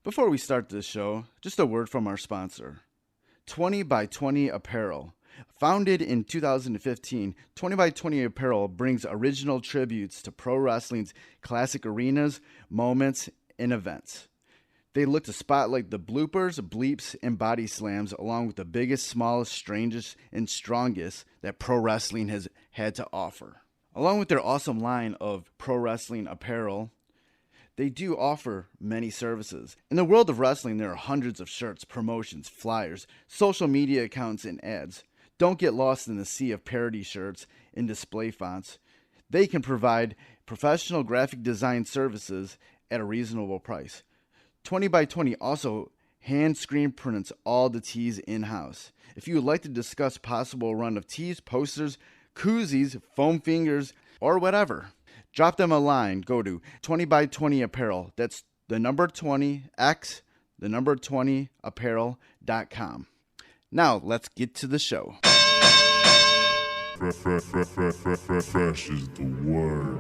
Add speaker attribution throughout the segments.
Speaker 1: Before we start this show, just a word from our sponsor, 20 by 20 Apparel. Founded in 2015, 20 by 20 Apparel brings original tributes to pro wrestling's classic arenas, moments, and events. They look to spotlight the bloopers, bleeps, and body slams along with the biggest, smallest, strangest, and strongest that pro wrestling has had to offer. Along with their awesome line of pro wrestling apparel, they do offer many services. In the world of wrestling, there are hundreds of shirts, promotions, flyers, social media accounts, and ads. Don't get lost in the sea of parody shirts and display fonts. They can provide professional graphic design services at a reasonable price. 20 by 20 also hand screen prints all the tees in-house. If you would like to discuss possible run of tees, posters, koozies, foam fingers, or whatever, drop them a line. Go to 20 by 20 Apparel. That's the number 20x, the number 20 apparel.com. Now, let's get to the show.
Speaker 2: Fresh is the word.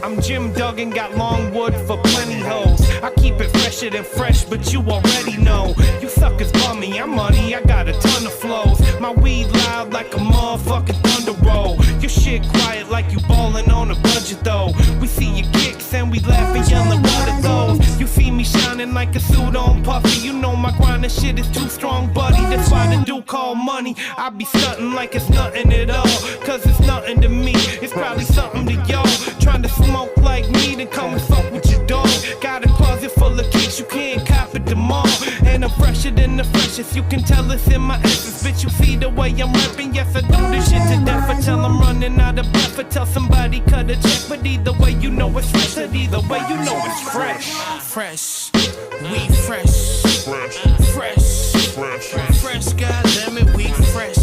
Speaker 3: I'm Jim Duggan, got long wood for plenty hoes. I keep it fresher than fresh, but you already know. You suckers bummy, I'm money, I got a ton of flows. My weed loud like a motherfucking thunder roll. Your shit quiet like you ballin' on a budget though. We see your kicks and we laugh and yellin' what are those. You see me shining like a suit on puffy. You know my grindin' shit is too strong, buddy. That's why the dude call money. I be stuntin' like it's nothing at all. Cause it's nothing to me, it's probably something to y'all. Trying to smoke like me, then come and fuck with your dog. Got a closet full of kicks, you can't cop at the mall. And I'm fresher than the freshest, you can tell it's in my essence. Bitch, you see the way I'm rapping, yes I do this shit to death. I tell I'm running out of breath, I tell somebody cut a check. But either way you know it's fresh, and either way you know it's fresh. Fresh, we fresh. Fresh, goddammit, we fresh.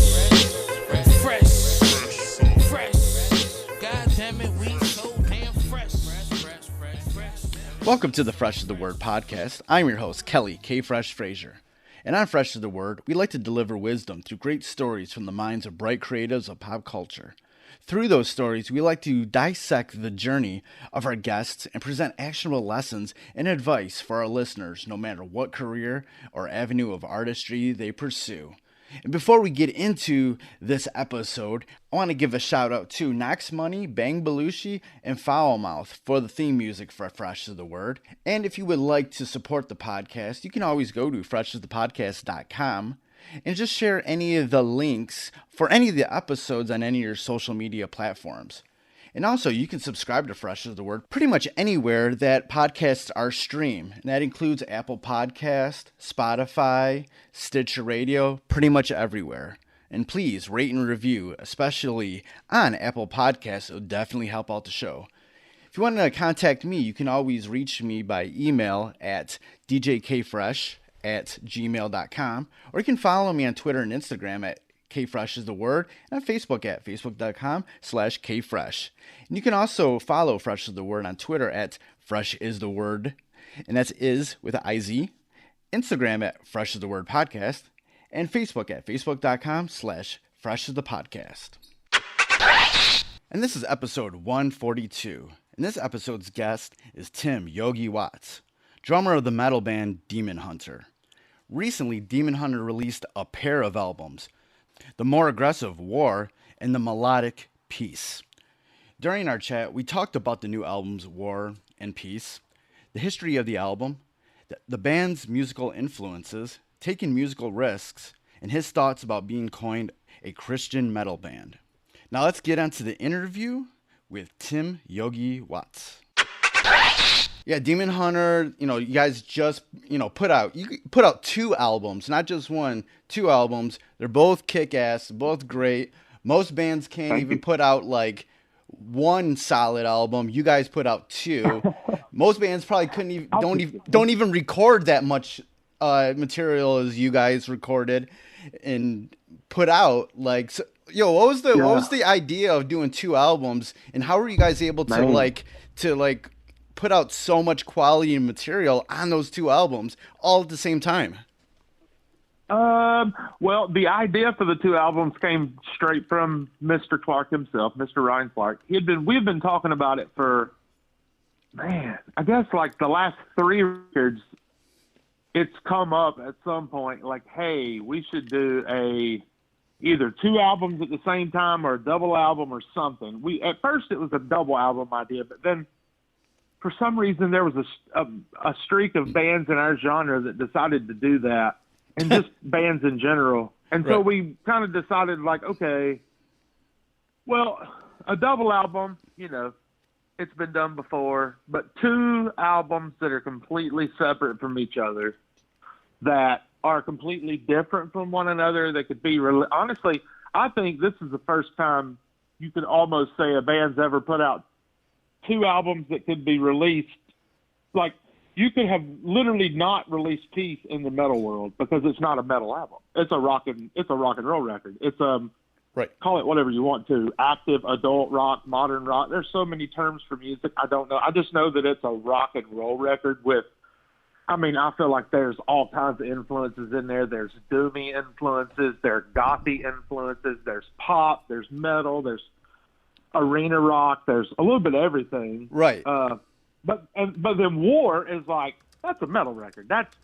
Speaker 1: Welcome to the Fresh is the Word podcast. I'm your host, Kelly K. Fresh Frazier. And on Fresh is the Word, we like to deliver wisdom through great stories from the minds of bright creatives of pop culture. Through those stories, we like to dissect the journey of our guests and present actionable lessons and advice for our listeners, no matter what career or avenue of artistry they pursue. And before we get into this episode, I want to give a shout out to Knox Money, Bang Belushi, and Foul Mouth for the theme music for Fresh is the Word. And if you would like to support the podcast, you can always go to freshisthepodcast.com and just share any of the links for any of the episodes on any of your social media platforms. And also, you can subscribe to Fresh is the Word pretty much anywhere that podcasts are streamed. And that includes Apple Podcast, Spotify, Stitcher Radio, pretty much everywhere. And please rate and review, especially on Apple Podcasts. It will definitely help out the show. If you want to contact me, you can always reach me by email at djkfresh@gmail.com. Or you can follow me on Twitter and Instagram at KFresh is the word, and on Facebook at facebook.com/KFresh. And you can also follow Fresh is the Word on Twitter at Fresh is the Word, and that's is with an IZ, Instagram at Fresh is the Word Podcast, and Facebook at facebook.com/Fresh is the Podcast. And this is episode 142, and this episode's guest is Tim Yogi Watts, drummer of the metal band Demon Hunter. Recently, Demon Hunter released a pair of albums, the more aggressive War and the melodic Peace. During our chat, we talked about the new albums War and Peace, the history of the album, the band's musical influences, taking musical risks, and his thoughts about being coined a Christian metal band. Now let's get on to the interview with Tim Yogi Watts. Yeah, Demon Hunter, you guys just, put out two albums, not just one, two albums. They're both kick-ass, both great. Most bands can't even put out like one solid album. You guys put out two. Most bands probably don't even record that much material as you guys recorded and put out. Like, so, what was the idea of doing two albums, and how were you guys able to put out so much quality material on those two albums all at the same time?
Speaker 4: Well, the idea for the two albums came straight from Mr. Clark himself, Mr. Ryan Clark. We had been talking about it for man, I guess like the last 3 records, it's come up at some point like, hey, we should do either 2 albums at the same time or a double album or something. At first it was a double album idea, but then for some reason there was a streak of bands in our genre that decided to do that, and just bands in general. And so we kind of decided like, okay, well, a double album, it's been done before, but 2 albums that are completely separate from each other, that are completely different from one another, that could be honestly, I think this is the first time you could almost say a band's ever put out 2 albums that could be released. Like, you could have literally not released Peace in the metal world because it's not a metal album. It's a rock and roll record. It's call it whatever you want to, active, adult rock, modern rock. There's so many terms for music. I don't know. I just know that it's a rock and roll record with, I feel like there's all kinds of influences in there. There's doomy influences, there's gothy influences, there's pop, there's metal, there's arena rock, there's a little bit of everything.
Speaker 1: Right.
Speaker 4: But then War is like, that's a metal record. That's,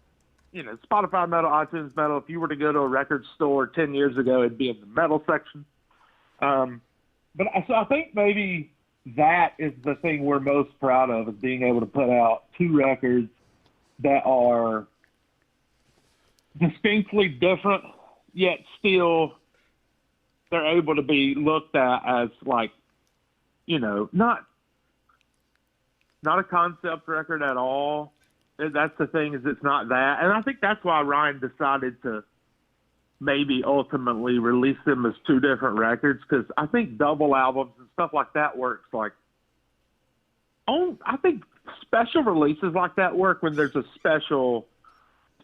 Speaker 4: Spotify metal, iTunes metal. If you were to go to a record store 10 years ago, it'd be in the metal section. But I think maybe that is the thing we're most proud of, is being able to put out 2 records that are distinctly different, yet still they're able to be looked at as like, not a concept record at all. That's the thing, is it's not that. And I think that's why Ryan decided to maybe ultimately release them as 2 different records, because I think double albums and stuff like that works like, I think special releases like that work when there's a special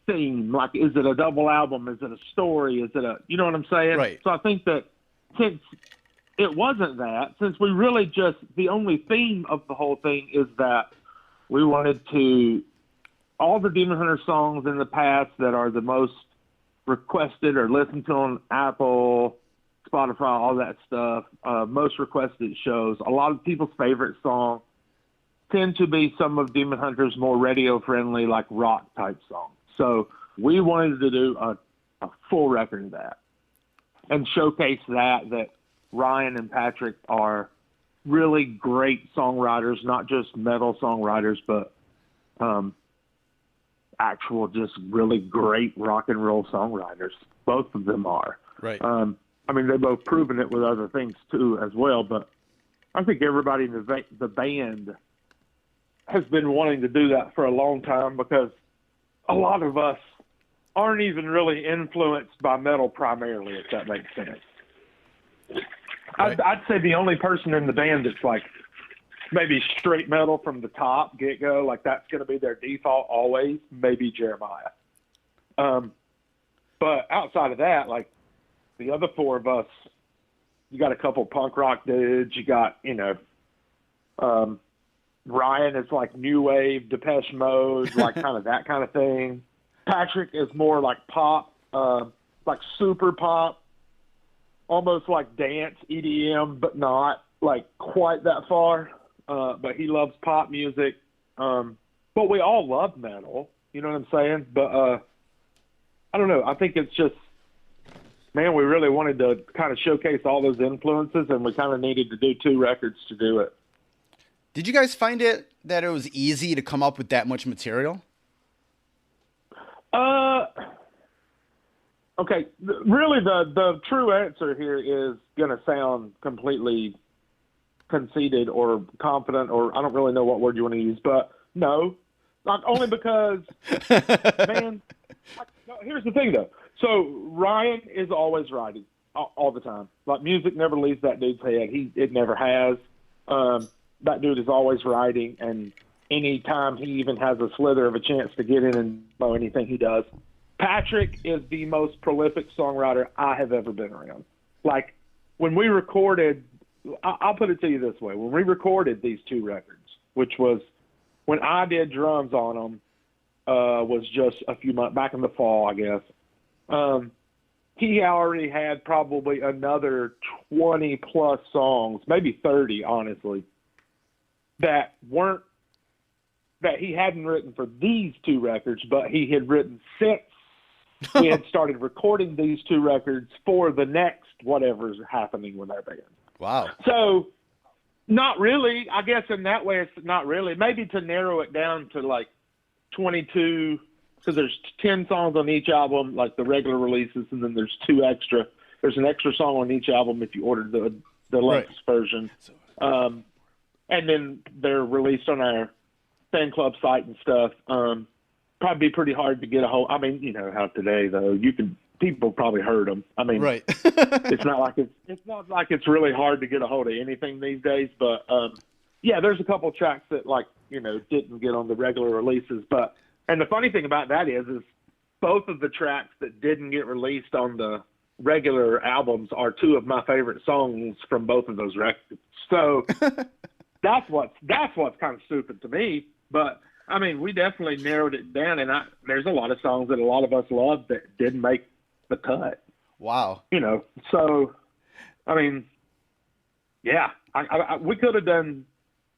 Speaker 4: theme. Like, is it a double album? Is it a story? Is it you know what I'm saying?
Speaker 1: Right.
Speaker 4: So I think that since it wasn't that, since we really just, the only theme of the whole thing is that we wanted to, all the Demon Hunter songs in the past that are the most requested or listened to on Apple, Spotify, all that stuff, most requested shows, a lot of people's favorite songs tend to be some of Demon Hunter's more radio-friendly, like rock-type songs. So we wanted to do a full record of that and showcase that Ryan and Patrick are really great songwriters, not just metal songwriters, but actual just really great rock and roll songwriters. Both of them are.
Speaker 1: Right.
Speaker 4: They've both proven it with other things too as well, but I think everybody in the band has been wanting to do that for a long time, because a lot of us aren't even really influenced by metal primarily, if that makes sense.
Speaker 1: Right.
Speaker 4: I'd say the only person in the band that's like maybe straight metal from the top get-go, like that's going to be their default always, maybe Jeremiah. But outside of that, like the other 4 of us, you got a couple punk rock dudes, you got, Ryan is like new wave, Depeche Mode, like kind of that kind of thing. Patrick is more like pop, like super pop, almost like dance, EDM, but not like quite that far. But he loves pop music. But we all love metal, you know what I'm saying? But I don't know. I think it's just, man, we really wanted to kind of showcase all those influences, and we kind of needed to do 2 records to do it.
Speaker 1: Did you guys find that it was easy to come up with that much material?
Speaker 4: Okay. Really, the true answer here is going to sound completely conceited or confident, or I don't really know what word you want to use, but no. Like, only because, man, no, here's the thing, though. So Ryan is always writing all the time. Like, music never leaves that dude's head. It never has. That dude is always writing, and any time he even has a slither of a chance to get in and know anything, he does. Patrick is the most prolific songwriter I have ever been around. Like, when we recorded, I'll put it to you this way. When we recorded these 2 records, which was when I did drums on them, was just a few months back in the fall, I guess. He already had probably another 20 plus songs, maybe 30, honestly, that weren't that he hadn't written for these two records, but he had written since we had started recording these two records for the next whatever's happening with our band.
Speaker 1: Wow.
Speaker 4: So not really. I guess in that way, it's not really. Maybe to narrow it down to like 22, because there's 10 songs on each album, like the regular releases, and then there's two extra. There's an extra song on each album if you ordered the deluxe version. And then they're released on our fan club site and stuff. Probably be pretty hard to get a hold. I mean, you know how today though, people probably heard them. I mean,
Speaker 1: right.
Speaker 4: it's not like it's really hard to get a hold of anything these days. But yeah, there's a couple tracks that didn't get on the regular releases. And the funny thing about that is both of the tracks that didn't get released on the regular albums are two of my favorite songs from both of those records. So that's what's kind of stupid to me. But I mean, we definitely narrowed it down, and there's a lot of songs that a lot of us love that didn't make the cut.
Speaker 1: Wow.
Speaker 4: So I mean, yeah, we could have done.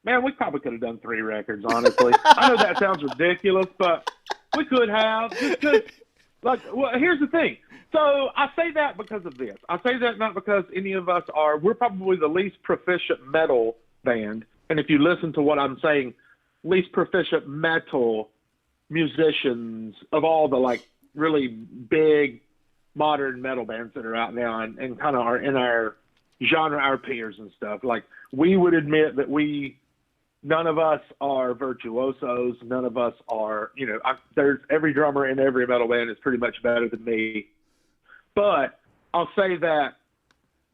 Speaker 4: Man, we probably could have done 3 records, honestly. I know that sounds ridiculous, but we could have. Just 'cause, here's the thing. So I say that because of this. I say that not because any of us we're probably the least proficient metal band. And if you listen to what I'm saying, least proficient metal musicians of all the really big modern metal bands that are out now and kind of are in our genre, our peers and stuff. Like, we would admit that none of us are virtuosos. None of us are, there's every drummer in every metal band is pretty much better than me. But I'll say that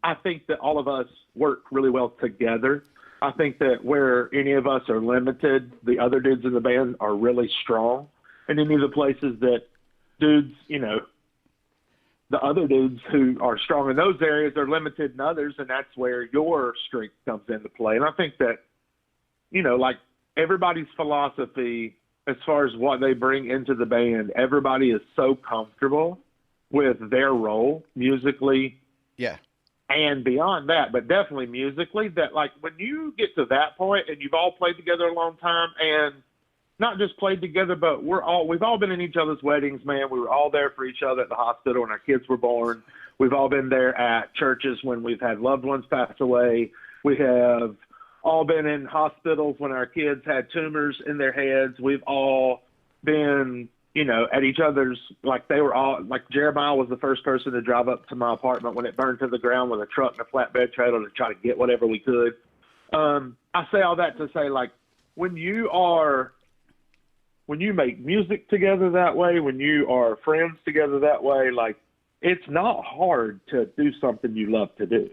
Speaker 4: I think that all of us work really well together. I think that where any of us are limited, the other dudes in the band are really strong. And any of the places that dudes, the other dudes who are strong in those areas are limited in others, and that's where your strength comes into play. And I think that, everybody's philosophy as far as what they bring into the band, everybody is so comfortable with their role musically.
Speaker 1: Yeah.
Speaker 4: And beyond that, but definitely musically, that when you get to that point and you've all played together a long time, and not just played together, but we've all been in each other's weddings, man. We were all there for each other at the hospital when our kids were born. We've all been there at churches when we've had loved ones pass away. We have all been in hospitals when our kids had tumors in their heads. We've all been, at each other's, they were all, Jeremiah was the first person to drive up to my apartment when it burned to the ground with a truck and a flatbed trailer to try to get whatever we could. I say all that to say, when you make music together that way, when you are friends together that way, it's not hard to do something you love to do.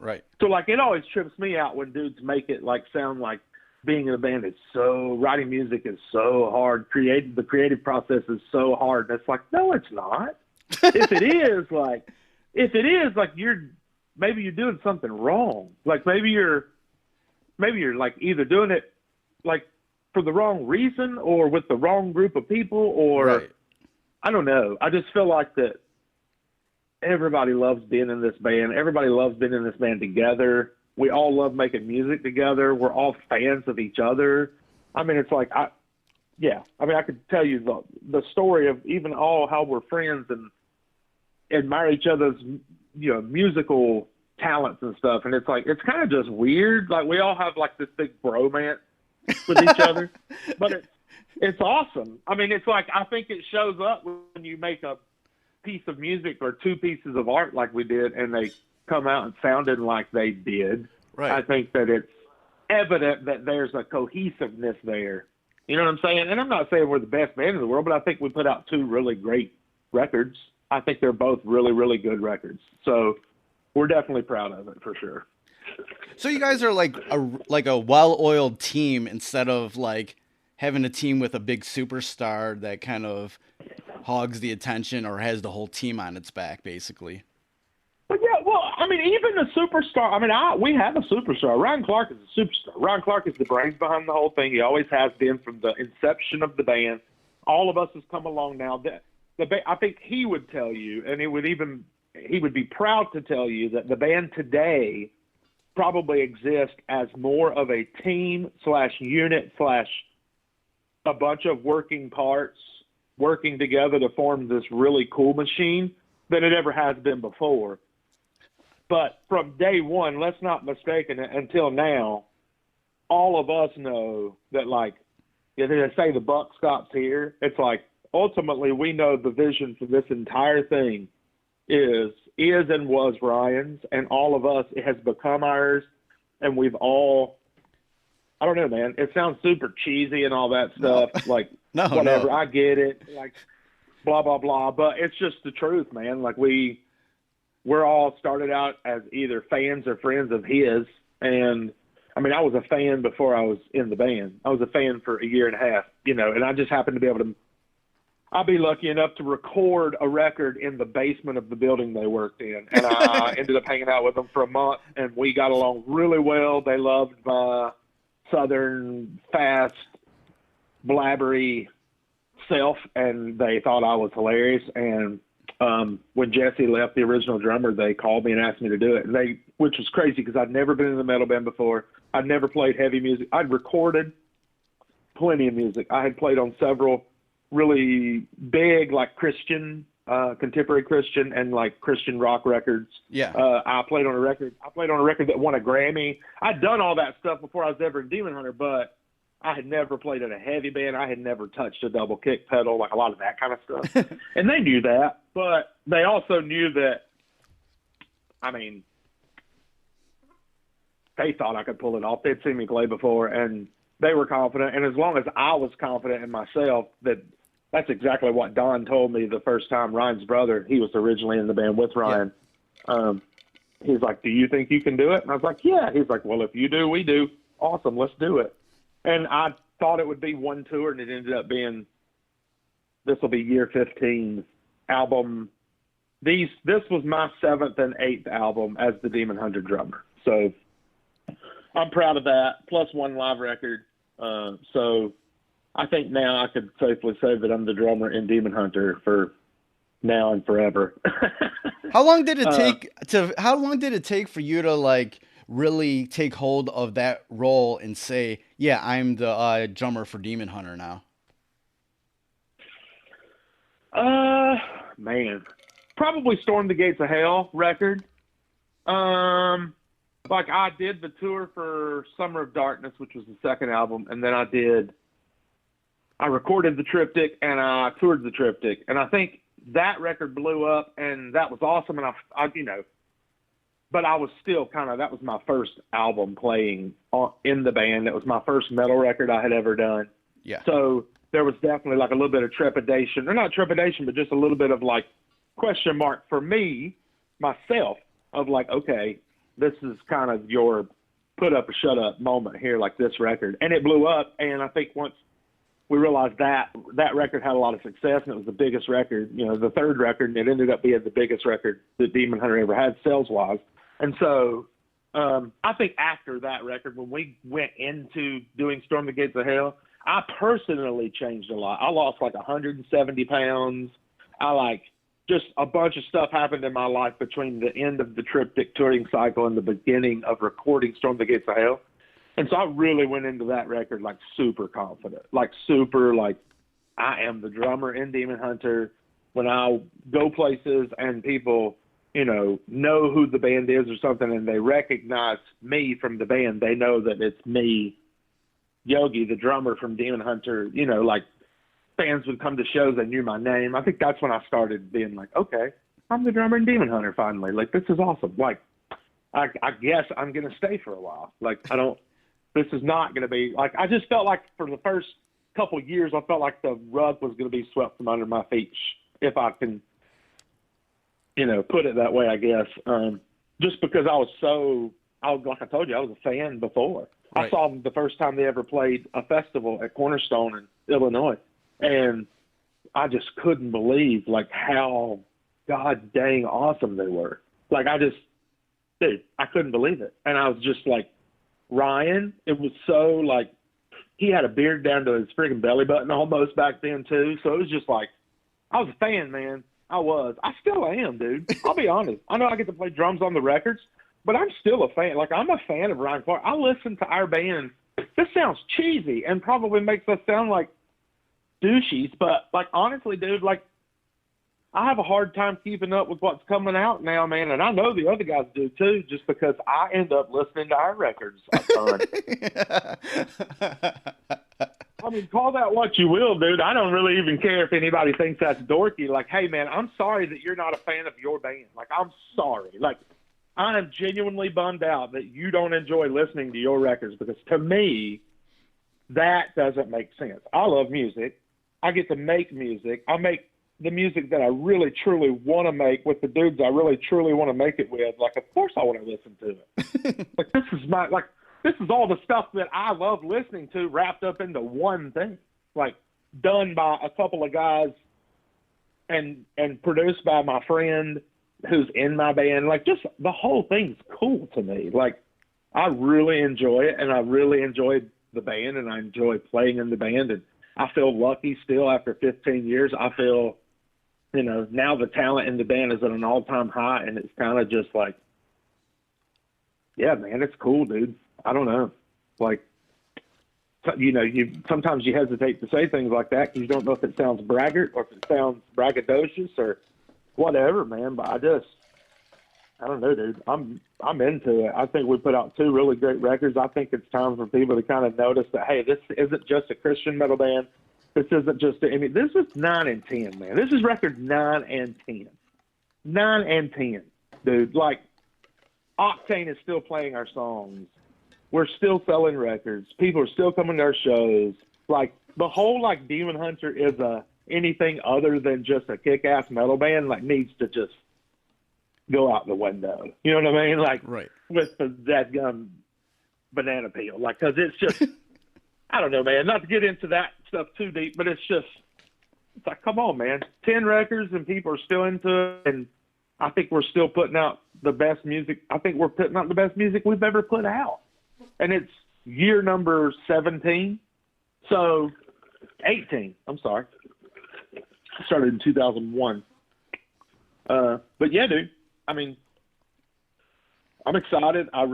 Speaker 1: Right.
Speaker 4: So, it always trips me out when dudes make it, sound like being in a band is writing music is so hard. The creative process is so hard. And it's no, it's not. If it is, maybe you're doing something wrong. Maybe you're either doing it, for the wrong reason or with the wrong group of people or
Speaker 1: right.
Speaker 4: I don't know. I just feel like that everybody loves being in this band. Everybody loves being in this band together. We all love making music together. We're all fans of each other. I mean, it's I could tell you the story of even how we're friends and admire each other's, musical talents and stuff. And it's it's kind of just weird. We all have this big bromance with each other, but it's awesome. I mean, it's I think it shows up when you make a piece of music or 2 pieces of art like we did, and they come out and sounded like they did.
Speaker 1: Right.
Speaker 4: I think that it's evident that there's a cohesiveness there. You know what I'm saying? And I'm not saying we're the best band in the world, but I think we put out 2 really great records. I think they're both really, really good records. So we're definitely proud of it for sure.
Speaker 1: So you guys are a well-oiled team instead of having a team with a big superstar that kind of hogs the attention or has the whole team on its back, basically.
Speaker 4: But yeah, well, I mean, even a superstar. I mean, we have a superstar. Ryan Clark is a superstar. Ryan Clark is the brains behind the whole thing. He always has been from the inception of the band. All of us has come along now. I think he would tell you, and he would be proud to tell you that the band today probably exists as more of a team /unit/ a bunch of working parts working together to form this really cool machine than it ever has been before. But from day one, let's not mistake it, until now, all of us know that, like, if they say the buck stops here, it's like, ultimately we know the vision for this entire thing is and was Ryan's, and all of us, it has become ours, and we've all, I don't know, man, it sounds super cheesy and all that stuff, like, whatever, no. I get it, like, blah, blah, blah, but it's just the truth, man. Like, we're all started out as either fans or friends of his, and, I mean, I was a fan before I was in the band. I was a fan for a year and a half, you know, and I just happened to be able to, I'll be lucky enough to record a record in the basement of the building they worked in. And I ended up hanging out with them for a month, and we got along really well. They loved my southern, fast, blabbery self, and they thought I was hilarious. And when Jesse left, the original drummer, they called me and asked me to do it. And which was crazy because I'd never been in a metal band before. I'd never played heavy music. I'd recorded plenty of music. I had played on several really big, like, Christian, contemporary Christian and, like, Christian rock records.
Speaker 1: Yeah.
Speaker 4: I played on a record that won a Grammy. I'd done all that stuff before I was ever in Demon Hunter, but I had never played in a heavy band. I had never touched a double kick pedal, like a lot of that kind of stuff. And they knew that, but they also knew that, I mean, they thought I could pull it off. They'd seen me play before, and they were confident. And as long as I was confident in myself, that's exactly what Don told me the first time. Ryan's brother, he was originally in the band with Ryan. Yeah. He's like, do you think you can do it? And I was like, yeah. He's like, well, if you do, we do. Awesome, let's do it. And I thought it would be one tour, and it ended up being, this will be year 15 album. This was my 7th and 8th album as the Demon Hunter drummer. So I'm proud of that, plus one live record. So I think now I could safely say that I'm the drummer in Demon Hunter for now and forever.
Speaker 1: How long did it take for you to, like, really take hold of that role and say, yeah, I'm the drummer for Demon Hunter now?
Speaker 4: Man, probably Storm the Gates of Hell record. Like, I did the tour for Summer of Darkness, which was the second album, and then I recorded the triptych and I toured the triptych, and I think that record blew up, and that was awesome. And I you know, but I was still that was my first album playing in the band. It was my first metal record I had ever done.
Speaker 1: Yeah.
Speaker 4: So there was definitely, like, a little bit of trepidation, or not trepidation, but just a little bit of, like, question mark for me, myself, of like, okay, this is kind of your put up or shut up moment here, like this record. And it blew up. And I think once we realized that record had a lot of success, and it was the biggest record, you know, the third record, and it ended up being the biggest record that Demon Hunter ever had sales-wise. And so I think after that record, when we went into doing Storm the Gates of Hell, I personally changed a lot. I lost like 170 pounds. Just a bunch of stuff happened in my life between the end of the triptych touring cycle and the beginning of recording Storm the Gates of Hell. And so I really went into that record, like, super confident, like, super, like, I am the drummer in Demon Hunter. When I go places and people, you know who the band is or something, and they recognize me from the band, they know that it's me, Yogi, the drummer from Demon Hunter. You know, like, fans would come to shows, they knew my name. I think that's when I started being like, okay, I'm the drummer in Demon Hunter finally. Like, this is awesome. Like, I guess I'm going to stay for a while. Like, this is not going to be, like, I just felt like for the first couple years, I felt like the rug was going to be swept from under my feet, if I can, you know, put it that way, I guess. Just because like I told you, I was a fan before. Right. I saw them the first time they ever played a festival at Cornerstone in Illinois. And I just couldn't believe, like, how god dang awesome they were. Like, I couldn't believe it. And I was just like, Ryan, it was so, like, he had a beard down to his freaking belly button almost back then too. So it was just like, I was a fan, man. I still am, dude. I'll be honest. I know I get to play drums on the records, but I'm still a fan. Like, I'm a fan of Ryan Clark. I listen to our band. This sounds cheesy and probably makes us sound like douchies, but like honestly, dude, like I have a hard time keeping up with what's coming out now, man, and I know the other guys do too, just because I end up listening to our records a ton. I mean, call that what you will, dude. I don't really even care if anybody thinks that's dorky. Like, hey, man, I'm sorry that you're not a fan of your band. Like, I'm sorry. Like, I am genuinely bummed out that you don't enjoy listening to your records, because to me, that doesn't make sense. I love music. I get to make music. I make the music that I really, truly want to make with the dudes I really, truly want to make it with. Like, of course I want to listen to it. Like, this is all the stuff that I love listening to wrapped up into one thing, like done by a couple of guys and produced by my friend who's in my band. Like, just the whole thing's cool to me. Like, I really enjoy it, and I really enjoy the band, and I enjoy playing in the band. And I feel lucky still after 15 years. I feel, you know, now the talent in the band is at an all-time high, and it's kind of just like, yeah, man, it's cool, dude. I don't know. Like, you know, sometimes you hesitate to say things like that because you don't know if it sounds braggart or if it sounds braggadocious or whatever, man. But I don't know, dude. I'm into it. I think we put out 2 really great records. I think it's time for people to kind of notice that, hey, this isn't just a Christian metal band. This isn't just this is 9 and 10, man. This is record 9 and 10. 9 and 10, dude. Like, Octane is still playing our songs. We're still selling records. People are still coming to our shows. Like, the whole, like, Demon Hunter is anything other than just a kick-ass metal band, like, needs to just go out the window. You know what I mean? Like,
Speaker 1: right.
Speaker 4: With that banana peel. Like, because it's just, I don't know, man. Not to get into that stuff too deep, but it's like, come on, man. 10 records and people are still into it, and I think we're still putting out the best music. I think we're putting out the best music we've ever put out. And it's year number 17. So, 18. I'm sorry. I started in 2001. But yeah, dude. I mean, I'm excited. I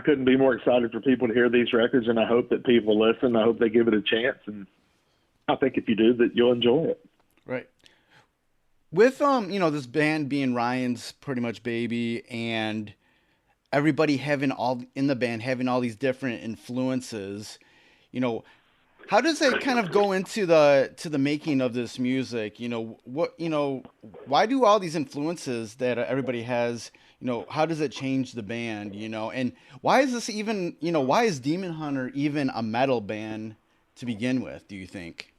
Speaker 4: couldn't be more excited for people to hear these records, and I hope that people listen. I hope they give it a chance, and I think if you do, that you'll enjoy it.
Speaker 1: Right. With you know, this band being Ryan's pretty much baby, and everybody having all these different influences, you know, how does that kind of go into the making of this music? You know, why do all these influences that everybody has, you know, how does it change the band, you know, and why is this even, you know, why is Demon Hunter even a metal band to begin with, do you think?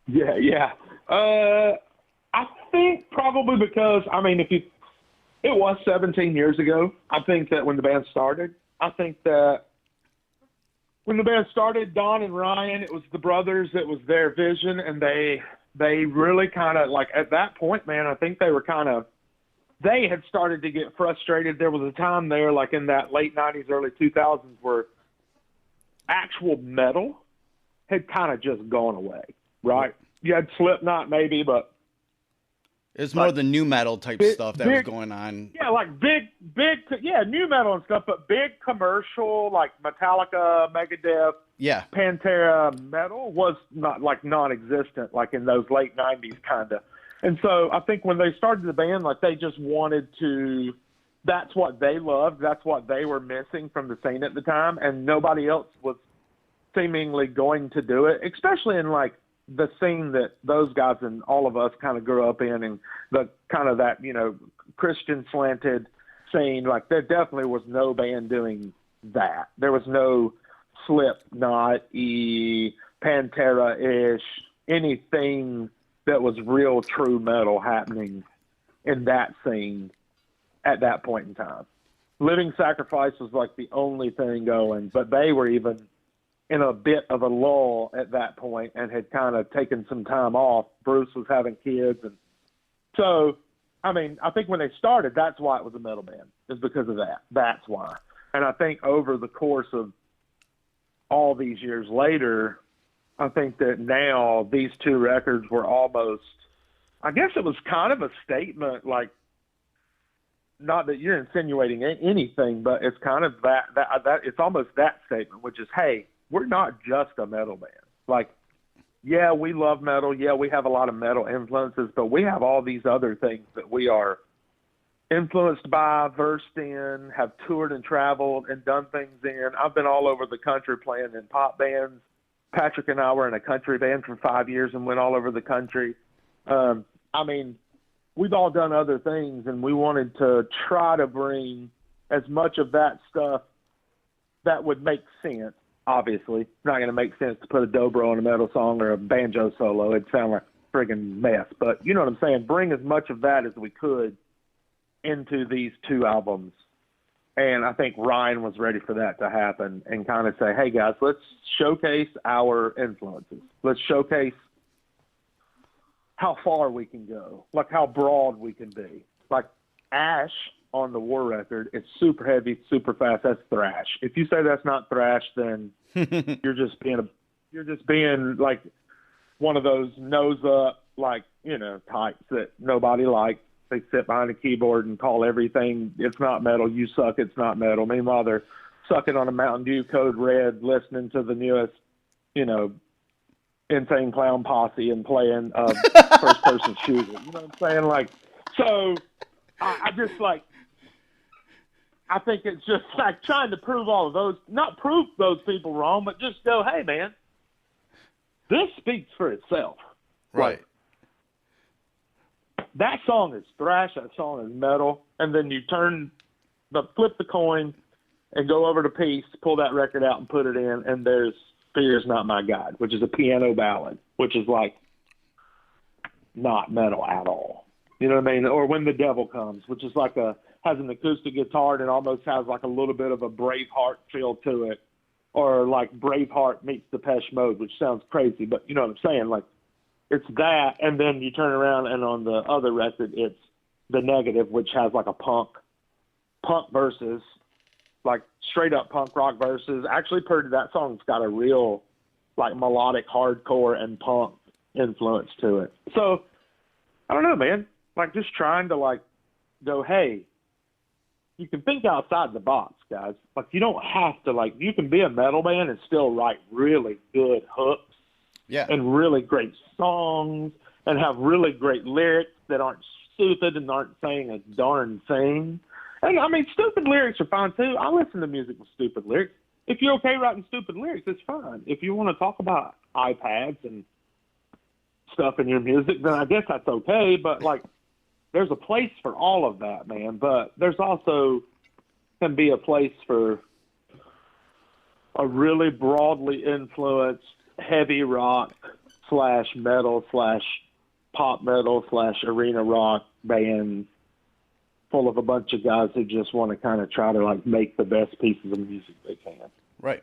Speaker 4: Yeah. I think probably because, I mean, it was 17 years ago. I think that when the band started, Don and Ryan, it was the brothers, it was their vision, and they really kind of, like, at that point, man, I think they had started to get frustrated. There was a time there, like in that late 90s, early 2000s, where actual metal had kind of just gone away, right? You had Slipknot maybe, but
Speaker 1: it's more the new metal type stuff that was going on.
Speaker 4: Yeah, like big, new metal and stuff, but big commercial, like Metallica, Megadeth, Pantera metal was not, like, non-existent, like in those late 90s kind of. And so I think when they started the band, like, they just wanted to, that's what they loved, that's what they were missing from the scene at the time, and nobody else was seemingly going to do it, especially in, like, the scene that those guys and all of us kind of grew up in, and the kind of that, you know, Christian slanted scene. Like, there definitely was no band doing that. There was no Slipknot-y, Pantera-ish, anything that was real true metal happening in that scene at that point in time. Living Sacrifice was like the only thing going, but they were even in a bit of a lull at that point and had kind of taken some time off. Bruce was having kids. And so, I mean, I think when they started, that's why it was a metal band, is because of that. That's why. And I think over the course of all these years later, I think that now these 2 records were almost, I guess it was kind of a statement, like, not that you're insinuating anything, but it's kind of that it's almost that statement, which is, hey, we're not just a metal band. Like, yeah, we love metal. Yeah, we have a lot of metal influences, but we have all these other things that we are influenced by, versed in, have toured and traveled and done things in. I've been all over the country playing in pop bands. Patrick and I were in a country band for 5 years and went all over the country. I mean, we've all done other things, and we wanted to try to bring as much of that stuff that would make sense. Obviously, it's not going to make sense to put a dobro in a metal song or a banjo solo. It'd sound like a friggin' mess. But you know what I'm saying? Bring as much of that as we could into these two albums. And I think Ryan was ready for that to happen and kind of say, hey, guys, let's showcase our influences. Let's showcase how far we can go, like how broad we can be. Like Ash on the War record, it's super heavy, super fast. That's thrash. If you say that's not thrash, then you're just being like one of those nose up, like, you know, types that nobody likes. They sit behind a keyboard and call everything, it's not metal, you suck, it's not metal. Meanwhile, they're sucking on a Mountain Dew Code Red, listening to the newest, you know, Insane Clown Posse and playing first-person shooter. You know what I'm saying? Like, so I just, like, I think it's just, like, trying to prove all of those, not prove those people wrong, but just go, hey, man, this speaks for itself.
Speaker 1: Right.
Speaker 4: Like, that song is thrash, that song is metal, and then you flip the coin and go over to Peac, pull that record out and put it in, and there's Fear's Not My God, which is a piano ballad, which is like not metal at all. You know what I mean? Or When the Devil Comes, which is like has an acoustic guitar and almost has like a little bit of a Braveheart feel to it. Or like Braveheart meets Depeche Mode, which sounds crazy, but you know what I'm saying? Like, it's that, and then you turn around, and on the other record, it's The Negative, which has like a punk verses, like straight up punk rock verses. Actually, that song's got a real like melodic hardcore and punk influence to it. So I don't know, man. Like, just trying to like go, hey, you can think outside the box, guys. Like, you don't have to, like, you can be a metal band and still write really good hooks.
Speaker 1: Yeah.
Speaker 4: And really great songs and have really great lyrics that aren't stupid and aren't saying a darn thing. And, I mean, stupid lyrics are fine, too. I listen to music with stupid lyrics. If you're okay writing stupid lyrics, it's fine. If you want to talk about iPads and stuff in your music, then I guess that's okay. But, like, there's a place for all of that, man. But there's also can be a place for a really broadly influenced heavy rock / metal / pop metal / arena rock band full of a bunch of guys who just want to kind of try to like make the best pieces of music they can.
Speaker 1: Right.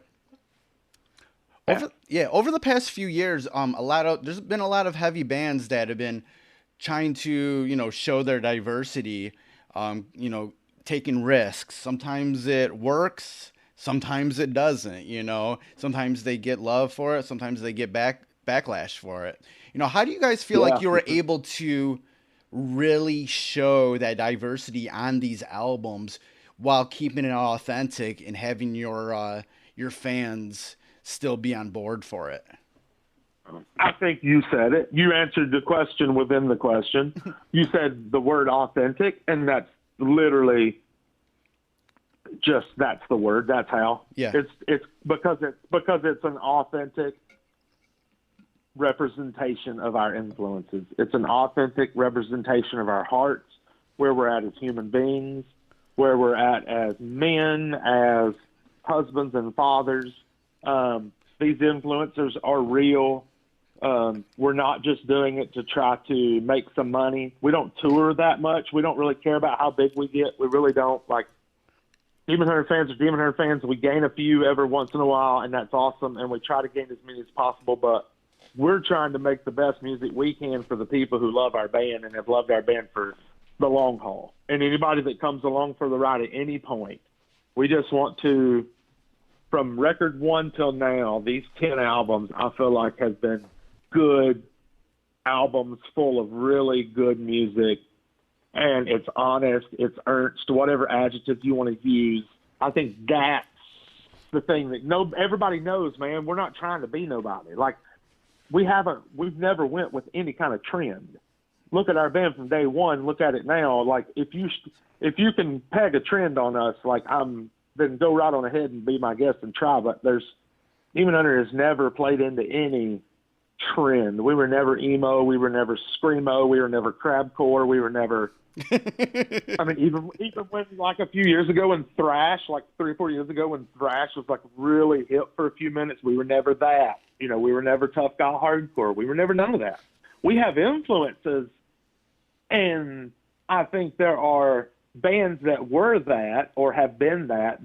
Speaker 1: Over the past few years, there's been a lot of heavy bands that have been trying to, you know, show their diversity, you know, taking risks. Sometimes it works. Sometimes it doesn't, you know. Sometimes they get love for it. Sometimes they get backlash for it. You know, how do you guys feel like you were able to really show that diversity on these albums while keeping it authentic and having your fans still be on board for it?
Speaker 4: I think you said it. You answered the question within the question. You said the word authentic, and that's literally just that's the word. That's how.
Speaker 1: Yeah.
Speaker 4: It's because it's an authentic representation of our influences. It's an authentic representation of our hearts, where we're at as human beings, where we're at as men, as husbands and fathers. These influencers are real. We're not just doing it to try to make some money. We don't tour that much. We don't really care about how big we get. We really don't. Like, Demon Hunter fans are Demon Hunter fans. We gain a few every once in a while, and that's awesome, and we try to gain as many as possible, but we're trying to make the best music we can for the people who love our band and have loved our band for the long haul. And anybody that comes along for the ride at any point, we just want to, from record one till now, these 10 albums, I feel like has been good albums full of really good music. And it's honest, it's earnest, whatever adjective you want to use. I think that's the thing that everybody knows, man. We're not trying to be nobody. Like, we've never went with any kind of trend. Look at our band from day one. Look at it now. Like if you can peg a trend on us, like then go right on ahead and be my guest and try. But Demon Hunter has never played into any trend. We were never emo. We were never screamo. We were never crabcore. We were never. I mean, even when like a few years ago when thrash, like 3 or 4 years ago when thrash was like really hip for a few minutes, we were never that. You know, we were never tough guy hardcore. We were never none of that. We have influences, and I think there are bands that were that or have been that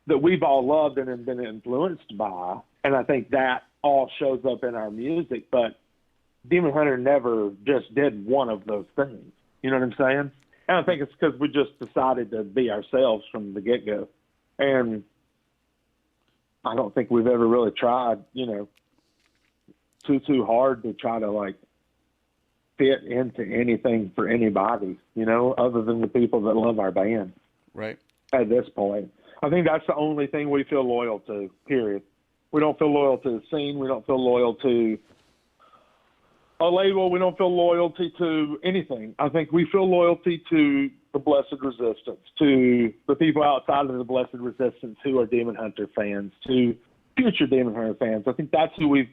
Speaker 4: we've all loved and have been influenced by, and I think that all shows up in our music. But Demon Hunter never just did one of those things. You know what I'm saying? And I think it's because we just decided to be ourselves from the get-go. And I don't think we've ever really tried, you know, too hard to try to, like, fit into anything for anybody, you know, other than the people that love our band.
Speaker 1: Right.
Speaker 4: At this point. I think that's the only thing we feel loyal to, period. We don't feel loyal to the scene. We don't feel loyal to a label. We don't feel loyalty to anything. I think we feel loyalty to the Blessed Resistance, to the people outside of the Blessed Resistance who are Demon Hunter fans, to future Demon Hunter fans. I think that's who we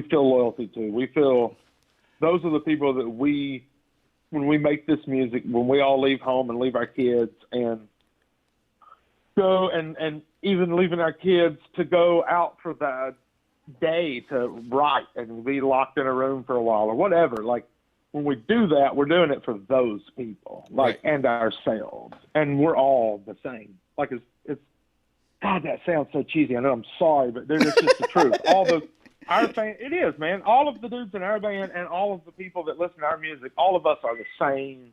Speaker 4: feel loyalty to. We feel those are the people that when we make this music, when we all leave home and leave our kids and go and even leaving our kids to go out for the day to write and be locked in a room for a while or whatever. Like when we do that, we're doing it for those people, like, right. And ourselves. And we're all the same. Like it's God, that sounds so cheesy. I know, I'm sorry, but it's just the truth. It is, man. All of the dudes in our band and all of the people that listen to our music, all of us are the same.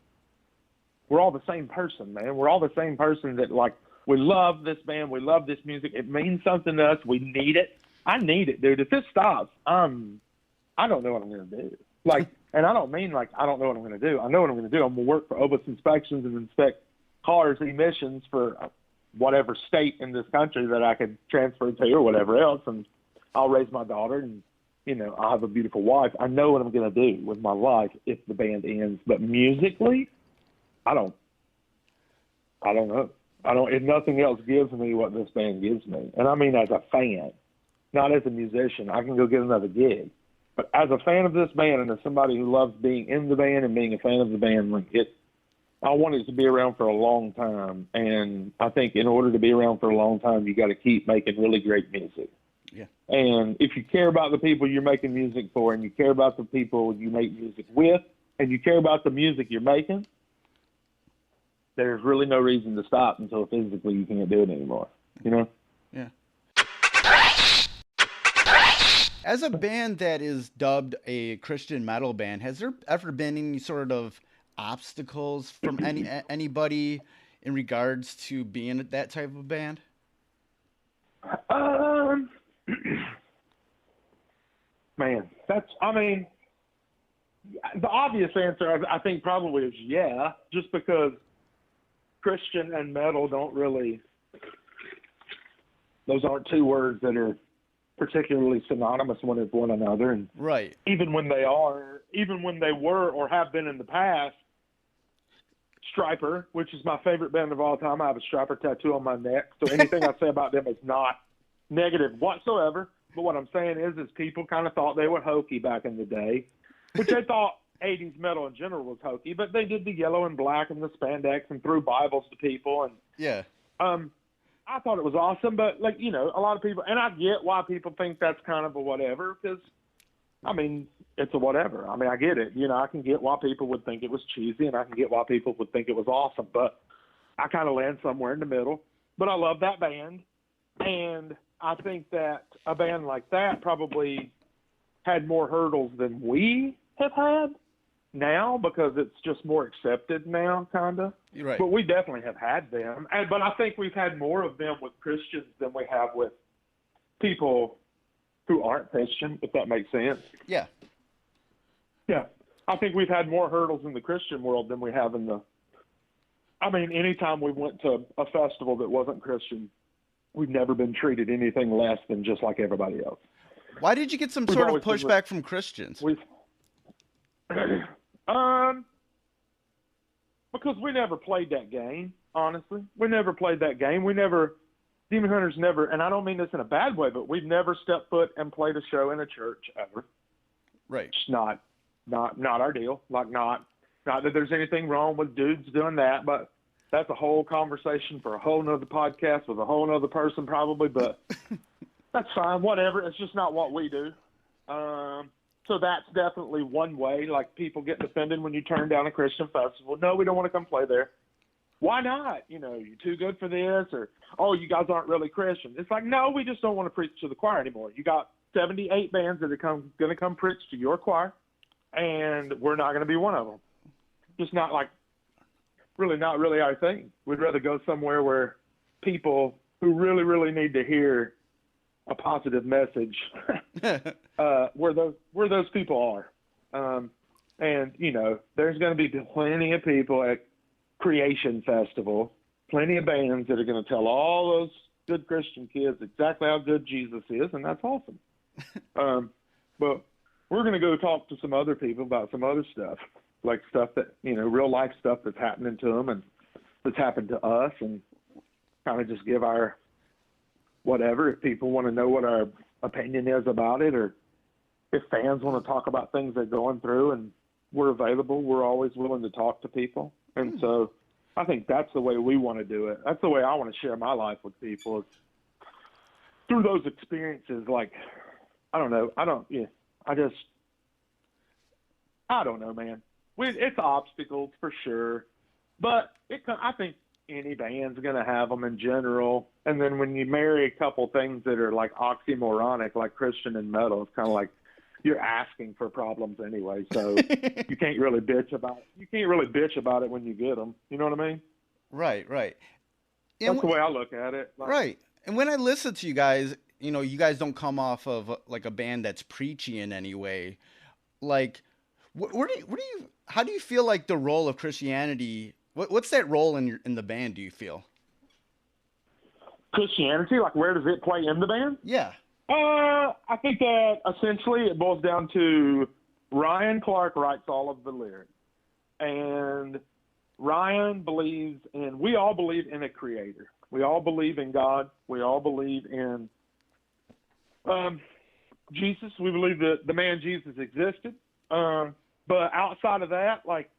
Speaker 4: We're all the same person, man. We're all the same person that, like, we love this band. We love this music. It means something to us. We need it. I need it, dude. If this stops, I don't know what I'm going to do. Like, and I don't mean like I don't know what I'm going to do. I know what I'm going to do. I'm going to work for OBIS inspections and inspect cars' emissions for whatever state in this country that I could transfer to or whatever else, and I'll raise my daughter, and, you know, I'll have a beautiful wife. I know what I'm going to do with my life if the band ends. But musically, I don't know. If nothing else gives me what this band gives me. And I mean as a fan, not as a musician. I can go get another gig. But as a fan of this band and as somebody who loves being in the band and being a fan of the band, like I want it to be around for a long time. And I think in order to be around for a long time, you got to keep making really great music.
Speaker 1: Yeah.
Speaker 4: And if you care about the people you're making music for and you care about the people you make music with and you care about the music you're making, there's really no reason to stop until physically you can't do it anymore, you know?
Speaker 1: Yeah. As a band that is dubbed a Christian metal band, has there ever been any sort of obstacles from anybody in regards to being that type of band?
Speaker 4: Man, the obvious answer, I think, probably is yeah, just because Christian and metal don't really, those aren't two words that are particularly synonymous with one another. And
Speaker 1: right.
Speaker 4: Even when they were or have been in the past, Stryper, which is my favorite band of all time, I have a Stryper tattoo on my neck. So anything I say about them is not negative whatsoever. But what I'm saying is people kind of thought they were hokey back in the day, which they thought 80s metal in general was hokey, but they did the yellow and black and the spandex and threw Bibles to people. And
Speaker 1: yeah,
Speaker 4: I thought it was awesome, but, like, you know, a lot of people, and I get why people think that's kind of a whatever, because, I mean, it's a whatever. I mean, I get it. You know, I can get why people would think it was cheesy, and I can get why people would think it was awesome, but I kind of land somewhere in the middle. But I love that band, and I think that a band like that probably had more hurdles than we have had now, because it's just more accepted now, kind of.
Speaker 1: Right.
Speaker 4: But we definitely have had them. But I think we've had more of them with Christians than we have with people who aren't Christian, if that makes sense.
Speaker 1: Yeah.
Speaker 4: Yeah. I think we've had more hurdles in the Christian world than we have in the... I mean, anytime we went to a festival that wasn't Christian, we've never been treated anything less than just like everybody else.
Speaker 1: Why did you get some
Speaker 4: We've
Speaker 1: sort of
Speaker 4: always been
Speaker 1: pushback from Christians?
Speaker 4: Because we never played that game, honestly. We never played that game. Demon Hunters never, and I don't mean this in a bad way, but we've never stepped foot and played a show in a church ever.
Speaker 1: Right.
Speaker 4: It's not our deal. Like, not that there's anything wrong with dudes doing that, but that's a whole conversation for a whole nother podcast with a whole nother person probably, but that's fine, whatever. It's just not what we do. So that's definitely one way. Like, people get offended when you turn down a Christian festival. No, we don't want to come play there. Why not? You know, you're too good for this, or, oh, you guys aren't really Christian. It's like, no, we just don't want to preach to the choir anymore. You got 78 bands that are going to come preach to your choir, and we're not going to be one of them. Just not really our thing. We'd rather go somewhere where people who really, really need to hear a positive message, where those people are. And, you know, there's going to be plenty of people at Creation Festival, plenty of bands that are going to tell all those good Christian kids exactly how good Jesus is, and that's awesome. But we're going to go talk to some other people about some other stuff, like stuff that, you know, real life stuff that's happening to them and that's happened to us, and kind of just give our whatever. If people want to know what our opinion is about it, or if fans want to talk about things they're going through, and we're available, we're always willing to talk to people. And so I think that's the way we want to do it. That's the way I want to share my life with people, is through those experiences. Like, I don't know. I don't know, man. It's obstacles for sure, but I think any band's going to have them in general. And then when you marry a couple things that are like oxymoronic, like Christian and metal, it's kind of like you're asking for problems anyway. So you can't really bitch about it when you get them. You know what I mean?
Speaker 1: Right.
Speaker 4: That's the way I look at it. Like,
Speaker 1: right. And when I listen to you guys, you know, you guys don't come off of like a band that's preachy in any way. Like, how do you feel like the role of Christianity? What's that role in the band? Do you feel?
Speaker 4: Christianity, like, where does it play in the band?
Speaker 1: Yeah.
Speaker 4: I think that essentially it boils down to Ryan Clark writes all of the lyrics, and Ryan believes in. We all believe in a creator. We all believe in God. We all believe in Jesus. We believe that the man Jesus existed. But outside of that, like,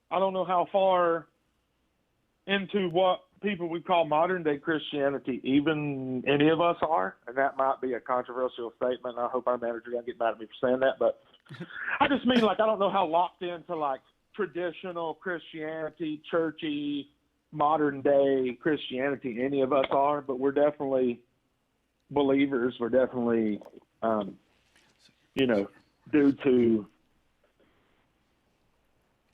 Speaker 4: I don't know how far into what people would call modern day Christianity even any of us are, and that might be a controversial statement. I hope our manager doesn't get mad at me for saying that, but I just mean, like, I don't know how locked into like traditional Christianity, churchy, modern day Christianity any of us are, but we're definitely believers. We're definitely, dudes who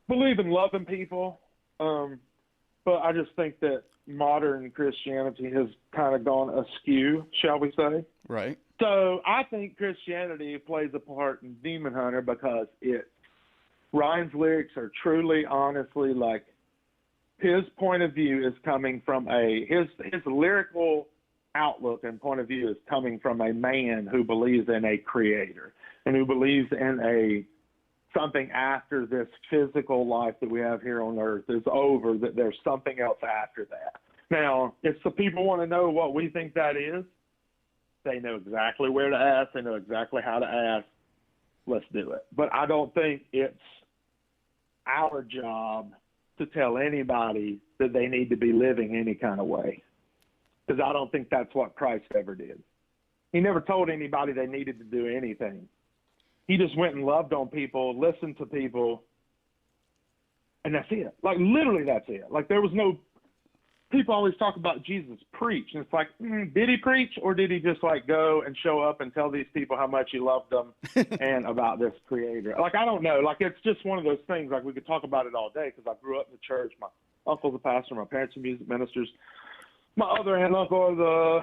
Speaker 4: believe in loving people. But I just think that modern Christianity has kind of gone askew, shall we say.
Speaker 1: Right.
Speaker 4: So I think Christianity plays a part in Demon Hunter because Ryan's lyrics are truly, honestly, like, his point of view is coming from his lyrical outlook and point of view is coming from a man who believes in a creator and who believes in something after this physical life that we have here on earth is over, that there's something else after that. Now, if some people want to know what we think that is, they know exactly where to ask. They know exactly how to ask. Let's do it. But I don't think it's our job to tell anybody that they need to be living any kind of way, because I don't think that's what Christ ever did. He never told anybody they needed to do anything. He just went and loved on people, listened to people, and that's it. Like, literally that's it. Like, there was no – people always talk about Jesus preach, and it's like, did he preach, or did he just, like, go and show up and tell these people how much he loved them and about this creator? Like, I don't know. Like, it's just one of those things. Like, we could talk about it all day because I grew up in the church. My uncle's a pastor. My parents are music ministers. My other aunt and uncle are the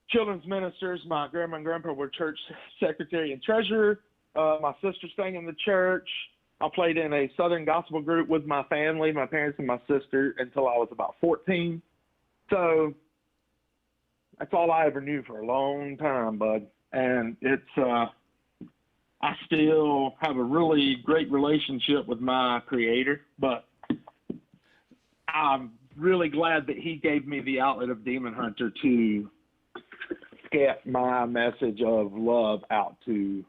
Speaker 4: children's ministers. My grandma and grandpa were church secretary and treasurer. My sister sang in the church. I played in a Southern gospel group with my family, my parents and my sister, until I was about 14. So, That's all I ever knew for a long time, bud. And it's I still have a really great relationship with my creator, but I'm really glad that he gave me the outlet of Demon Hunter to get my message of love out to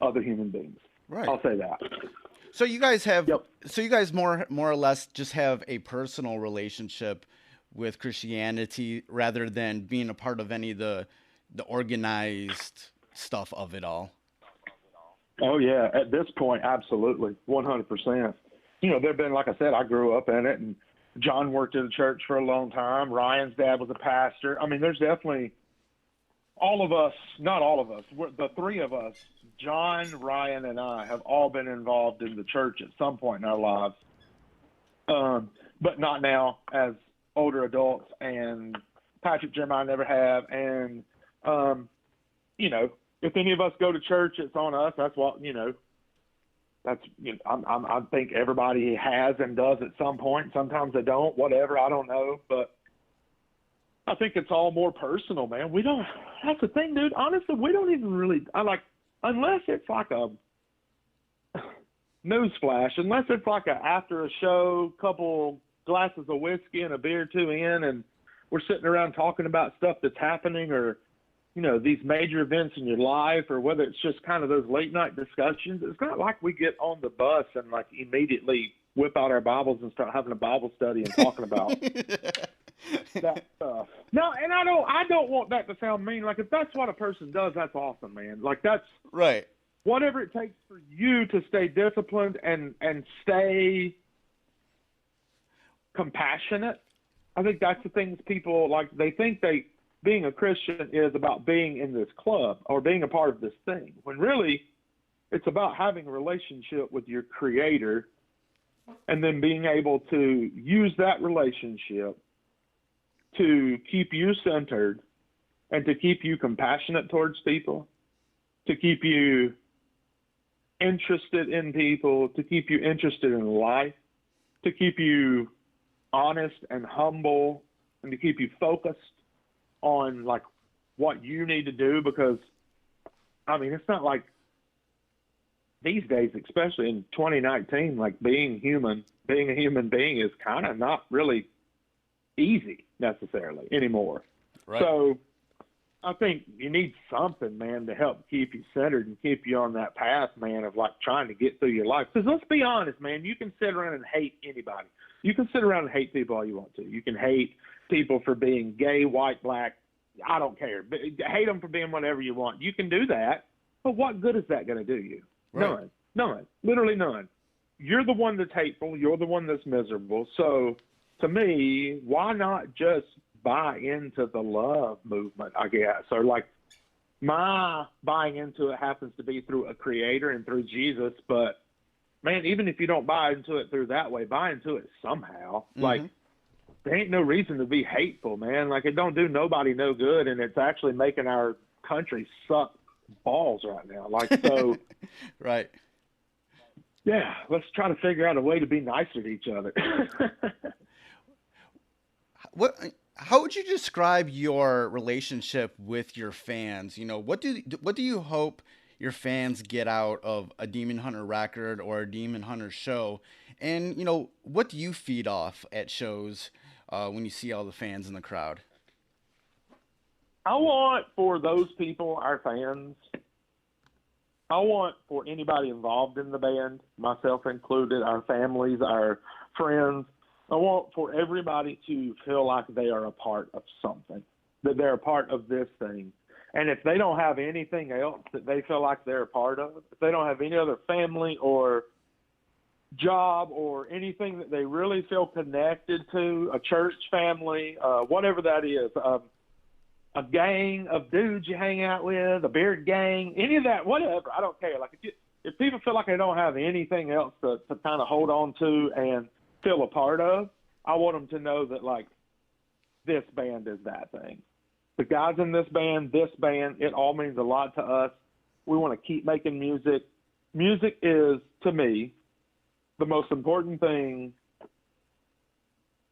Speaker 4: other human beings.
Speaker 1: Right.
Speaker 4: I'll say that.
Speaker 1: So you guys have,
Speaker 4: Yep.
Speaker 1: so you guys more or less just have a personal relationship with Christianity rather than being a part of any of the organized stuff of it all.
Speaker 4: Oh yeah, at this point, absolutely, 100%. You know, there've been, like I said, I grew up in it, and John worked in the church for a long time. Ryan's dad was a pastor. I mean, there's definitely all of us, not all of us, the three of us, John, Ryan, and I, have all been involved in the church at some point in our lives, but not now as older adults. And Patrick, Jeremiah never have. And you know, if any of us go to church, it's on us. That's what, you know, that's, you know, I think everybody has and does at some point. Sometimes they don't, whatever, I don't know. But I think it's all more personal, man. We don't, that's the thing, dude. Honestly, we don't even really, unless it's like a newsflash, unless it's like after a show, couple glasses of whiskey and a beer or two in, and we're sitting around talking about stuff that's happening, or, you know, these major events in your life, or whether it's just kind of those late night discussions. It's not like we get on the bus and like immediately whip out our Bibles and start having a Bible study and talking about that stuff. No, and I don't want that to sound mean. Like, if that's what a person does, that's awesome, man. Like, that's
Speaker 1: Right.
Speaker 4: whatever it takes for you to stay disciplined and stay compassionate. I think that's the things people, like, they think being a Christian is about being in this club or being a part of this thing, when really it's about having a relationship with your creator and then being able to use that relationship to keep you centered and to keep you compassionate towards people, to keep you interested in people, to keep you interested in life, to keep you honest and humble, and to keep you focused on like what you need to do. Because I mean, it's not like these days, especially in 2019, like being a human being is kind of not really easy necessarily anymore.
Speaker 1: Right.
Speaker 4: So I think you need something, man, to help keep you centered and keep you on that path, man, of like trying to get through your life. Because let's be honest, man, you can sit around and hate anybody. You can sit around and hate people all you want to. You can hate people for being gay, white, black. I don't care. But hate them for being whatever you want. You can do that, but what good is that going to do you?
Speaker 1: Right.
Speaker 4: None, literally none. You're the one that's hateful. You're the one that's miserable. So to me, why not just buy into the love movement, I guess? Or like, my buying into it happens to be through a creator and through Jesus, but man, even if you don't buy into it through that way, buy into it somehow. Mm-hmm. Like, there ain't no reason to be hateful, man. Like, it don't do nobody no good, and it's actually making our country suck balls right now. Like, so
Speaker 1: Right.
Speaker 4: Yeah, let's try to figure out a way to be nicer to each other.
Speaker 1: How would you describe your relationship with your fans? You know, what do you hope your fans get out of a Demon Hunter record or a Demon Hunter show? And, you know, what do you feed off at shows when you see all the fans in the crowd?
Speaker 4: I want for those people, our fans, I want for anybody involved in the band, myself included, our families, our friends, I want for everybody to feel like they are a part of something, that they're a part of this thing. And if they don't have anything else that they feel like they're a part of, if they don't have any other family or job or anything that they really feel connected to, a church family, whatever that is, a gang of dudes you hang out with, a beard gang, any of that, whatever, I don't care. Like, if people feel like they don't have anything else to kind of hold on to and feel a part of, I want them to know that, like, this band is that thing. The guys in this band, it all means a lot to us. We want to keep making music. Music is, to me, the most important thing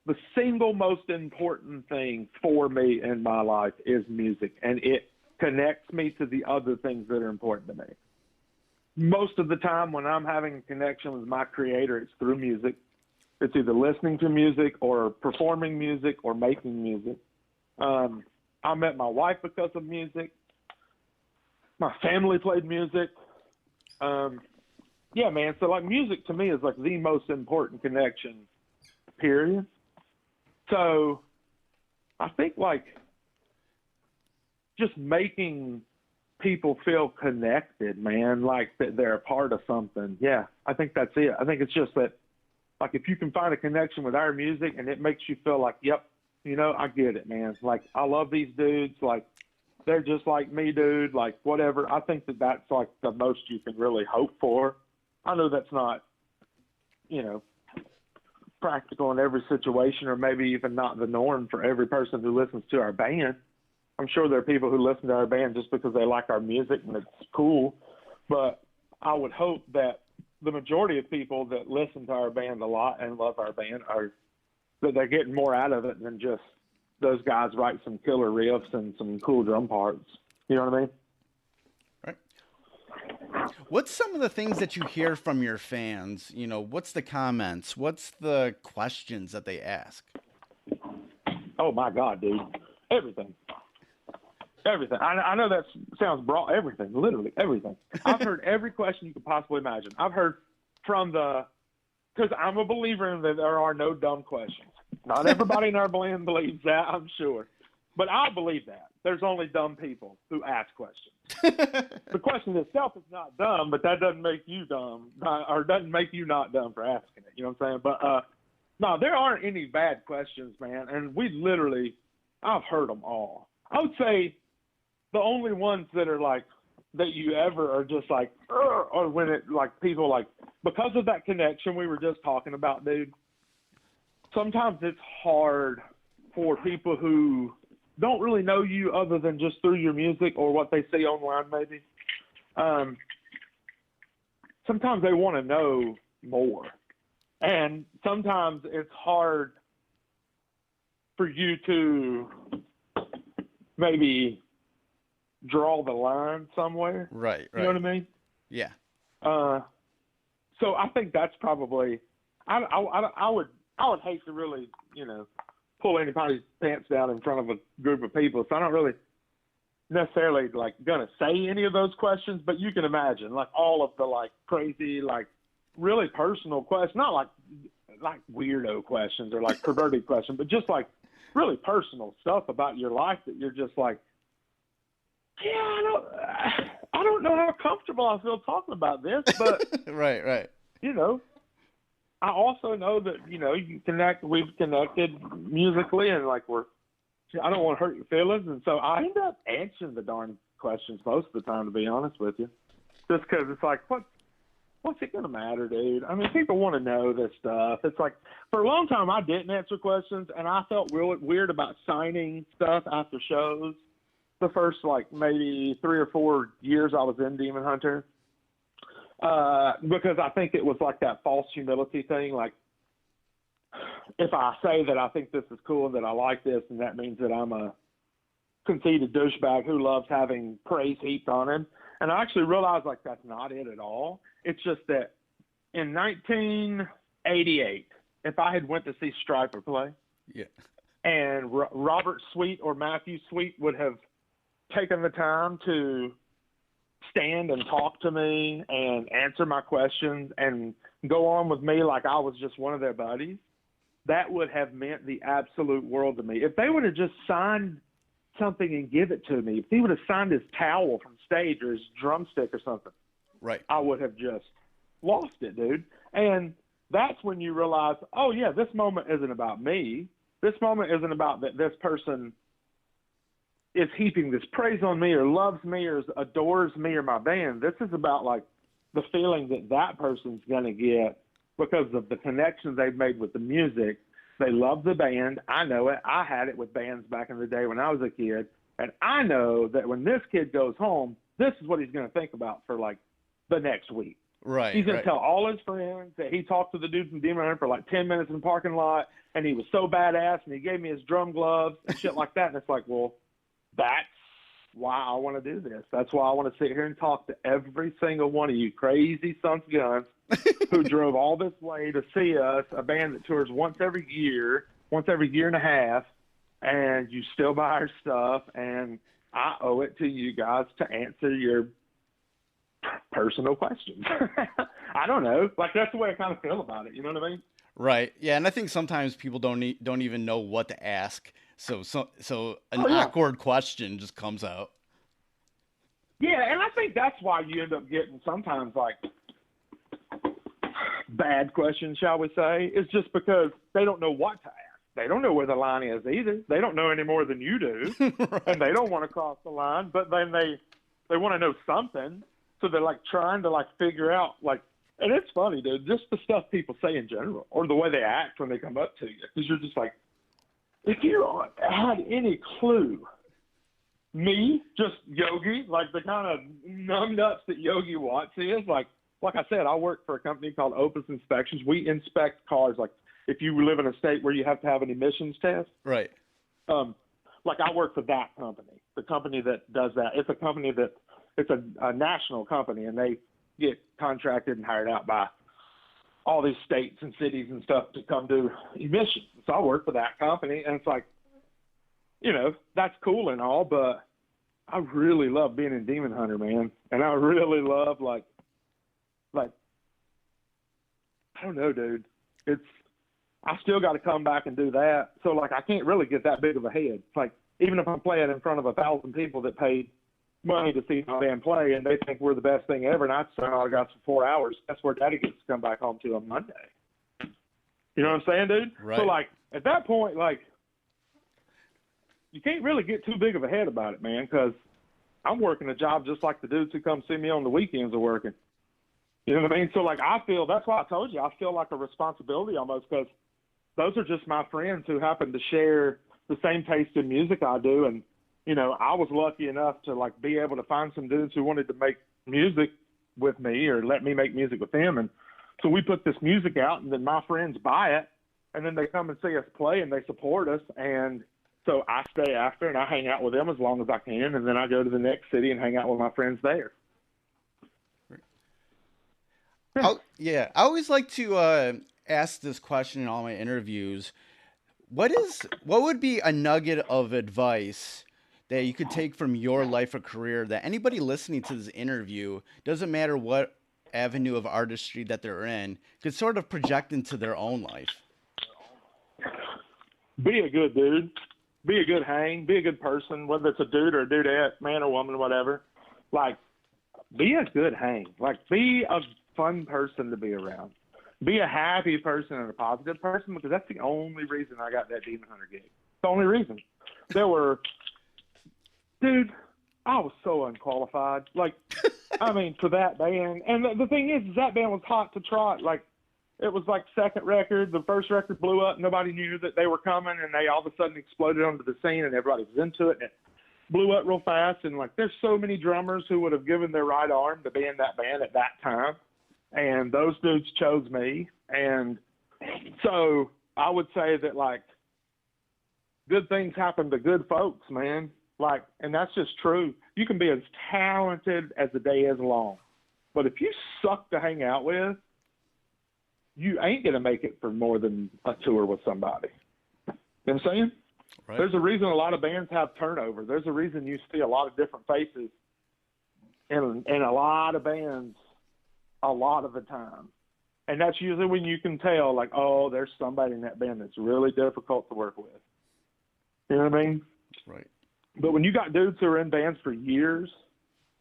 Speaker 4: the single most important thing for me in my life is music, and it connects me to the other things that are important to me. Most of the time when I'm having a connection with my creator, it's through music. It's either listening to music or performing music or making music. I met my wife because of music. My family played music. Yeah, man. So like music to me is like the most important connection, period. So I think like just making people feel connected, man, like that they're a part of something. Yeah, I think that's it. I think it's just that, like, if you can find a connection with our music and it makes you feel like, yep, you know, I get it, man. Like, I love these dudes. Like, they're just like me, dude. Like, whatever. I think that that's like the most you can really hope for. I know that's not, you know, practical in every situation, or maybe even not the norm for every person who listens to our band. I'm sure there are people who listen to our band just because they like our music and it's cool. But I would hope that the majority of people that listen to our band a lot and love our band are that they're getting more out of it than just those guys write some killer riffs and some cool drum parts. You know what I mean?
Speaker 1: Right. What's some of the things that you hear from your fans? You know, what's the comments? What's the questions that they ask?
Speaker 4: Oh my God, dude. Everything. I know that sounds broad. Everything, literally everything. I've heard every question you could possibly imagine. I've heard from because I'm a believer in that there are no dumb questions. Not everybody in our band believes that, I'm sure. But I believe that. There's only dumb people who ask questions. The question itself is not dumb, but that doesn't make you dumb, or doesn't make you not dumb for asking it. You know what I'm saying? But no, there aren't any bad questions, man. And I've heard them all. I would say the only ones that are like, that you ever are just like, or when it like people like, because of that connection we were just talking about, dude, sometimes it's hard for people who don't really know you other than just through your music or what they see online, maybe. Sometimes they want to know more. And sometimes it's hard for you to maybe draw the line somewhere.
Speaker 1: Right.
Speaker 4: You know what I mean?
Speaker 1: Yeah.
Speaker 4: So I think that's probably, I would hate to really, you know, pull anybody's pants down in front of a group of people. So I don't really necessarily like gonna say any of those questions, but you can imagine like all of the like crazy, like really personal questions, not like weirdo questions or like perverted questions, but just like really personal stuff about your life that you're just like, yeah, I don't know how comfortable I feel talking about this, but
Speaker 1: right.
Speaker 4: You know, I also know that, you know, we've connected musically, and like I don't want to hurt your feelings, and so I end up answering the darn questions most of the time, to be honest with you, just because it's like, what's it gonna matter, dude? I mean, people want to know this stuff. It's like, for a long time I didn't answer questions, and I felt real weird about signing stuff after shows. The first like maybe 3 or 4 years I was in Demon Hunter, because I think it was like that false humility thing. Like, if I say that I think this is cool, that I like this, and that means that I'm a conceited douchebag who loves having praise heaped on him. And I actually realized like that's not it at all. It's just that in 1988, if I had went to see Stryper play,
Speaker 1: yeah,
Speaker 4: and Robert Sweet or Matthew Sweet would have taken the time to stand and talk to me and answer my questions and go on with me like I was just one of their buddies, that would have meant the absolute world to me. If they would have just signed something and give it to me, if he would have signed his towel from stage or his drumstick or something,
Speaker 1: right,
Speaker 4: I would have just lost it, dude. And that's when you realize, oh yeah, this moment isn't about me. This moment isn't about that this person is heaping this praise on me or loves me or adores me or my band. This is about like the feeling that person's going to get because of the connections they've made with the music. They love the band. I know it. I had it with bands back in the day when I was a kid. And I know that when this kid goes home, this is what he's going to think about for like the next week.
Speaker 1: Right.
Speaker 4: He's going
Speaker 1: right.
Speaker 4: to tell all his friends that he talked to the dude from Demon Hunter for like 10 minutes in the parking lot, and he was so badass, and he gave me his drum gloves and shit like that. And it's like, well, that's why I want to do this. That's why I want to sit here and talk to every single one of you crazy sons of guns who drove all this way to see us, a band that tours once every year and a half, and you still buy our stuff, and I owe it to you guys to answer your personal questions. I don't know. Like, that's the way I kind of feel about it. You know what I mean?
Speaker 1: Right. Yeah, and I think sometimes people don't even know what to ask. So an
Speaker 4: Oh, yeah.
Speaker 1: awkward question just comes out.
Speaker 4: Yeah, and I think that's why you end up getting sometimes like bad questions, shall we say, is just because they don't know what to ask. They don't know where the line is either. They don't know any more than you do,
Speaker 1: Right.
Speaker 4: and they don't want to cross the line, but then they want to know something, so they're like trying to like figure out like, and it's funny, dude, just the stuff people say in general or the way they act when they come up to you, because you're just like, if you had any clue, me, just Yogi, like the kind of numbnuts that Yogi Watts is, like I said, I work for a company called Opus Inspections. We inspect cars. Like if you live in a state where you have to have an emissions test,
Speaker 1: Right.
Speaker 4: like I work for that company, the company that does that. It's a company it's a national company, and they get contracted and hired out by all these states and cities and stuff to come do emissions. So I work for that company, and it's like, you know, that's cool and all, but I really love being in Demon Hunter, man. And I really love like I don't know, dude. I still got to come back and do that. So like, I can't really get that big of a head. It's like, even if I'm playing in front of 1,000 people that paid money to see my band play, and they think we're the best thing ever, and I sign autographs for 4 hours, that's where Daddy gets to come back home to on Monday. You know what I'm saying, dude?
Speaker 1: Right.
Speaker 4: So like, at that point, like, you can't really get too big of a head about it, man, because I'm working a job just like the dudes who come see me on the weekends are working. You know what I mean? So, like, that's why I told you, I feel like a responsibility almost, because those are just my friends who happen to share the same taste in music I do. And, you know, I was lucky enough to, like, be able to find some dudes who wanted to make music with me or let me make music with them. And so we put this music out, and then my friends buy it, and then they come and see us play, and they support us. And so I stay after, and I hang out with them as long as I can, and then I go to the next city and hang out with my friends there.
Speaker 1: I always like to ask this question in all my interviews. What would be a nugget of advice that you could take from your life or career that anybody listening to this interview, doesn't matter what avenue of artistry that they're in, could sort of project into their own life?
Speaker 4: Be a good dude. Be a good hang. Be a good person, whether it's a dude or a dudette, man or woman, whatever. Like, be a good hang. Like, be a fun person to be around. Be a happy person and a positive person, because that's the only reason I got that Demon Hunter gig. The only reason. Dude, I was so unqualified. Like, I mean, for that band. And the thing is that band was hot to trot. Like, it was like second record. The first record blew up. Nobody knew that they were coming, and they all of a sudden exploded onto the scene, and everybody was into it. And it blew up real fast. And, like, there's so many drummers who would have given their right arm to be in that band at that time. And those dudes chose me. And so I would say that, like, good things happen to good folks, man. Like, and that's just true. You can be as talented as the day is long, but if you suck to hang out with, you ain't going to make it for more than a tour with somebody. You know what I'm saying?
Speaker 1: Right.
Speaker 4: There's a reason a lot of bands have turnover. There's a reason you see a lot of different faces in a lot of bands a lot of the time. And that's usually when you can tell, like, oh, there's somebody in that band that's really difficult to work with. You know what I mean?
Speaker 1: Right.
Speaker 4: But when you got dudes who are in bands for years,